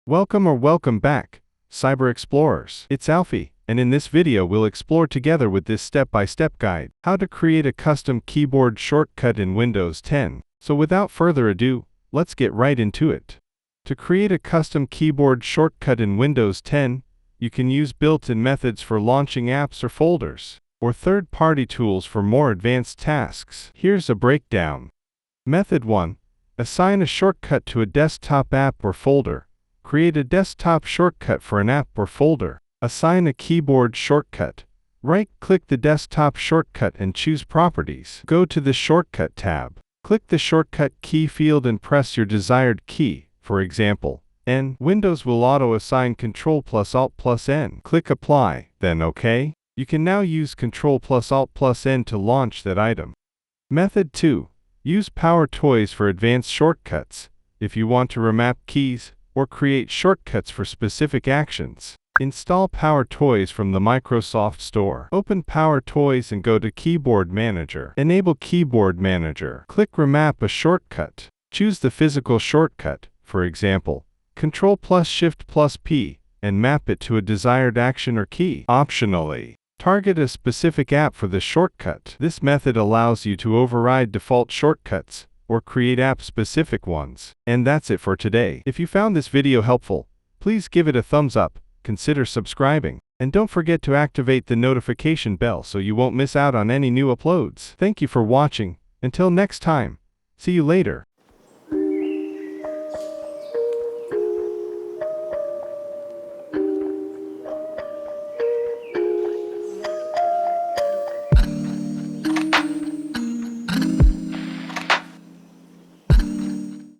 Welcome back, Cyber Explorers. It's Alfie, and in this video we'll explore together with this step-by-step guide how to create a custom keyboard shortcut in Windows 10. So without further ado, let's get right into it. To create a custom keyboard shortcut in Windows 10, you can use built-in methods for launching apps or folders, or third-party tools for more advanced tasks. Here's a breakdown. Method 1. Assign a shortcut to a desktop app or folder. Create a desktop shortcut for an app or folder. Assign a keyboard shortcut. Right-click the desktop shortcut and choose Properties. Go to the Shortcut tab. Click the shortcut key field and press your desired key, for example, N. Windows will auto-assign Ctrl+Alt+N. Click Apply, then OK. You can now use Ctrl+Alt+N to launch that item. Method 2. Use Power Toys for advanced shortcuts. If you want to remap keys, or create shortcuts for specific actions, install Power Toys from the Microsoft Store. Open Power Toys and go to Keyboard Manager. Enable Keyboard Manager. Click Remap a shortcut. Choose the physical shortcut, for example, Ctrl+Shift+P, and map it to a desired action or key. Optionally, target a specific app for the shortcut. This method allows you to override default shortcuts, or create app-specific ones. And that's it for today. If you found this video helpful, please give it a thumbs up, consider subscribing, and don't forget to activate the notification bell so you won't miss out on any new uploads. Thank you for watching. Until next time, see you later.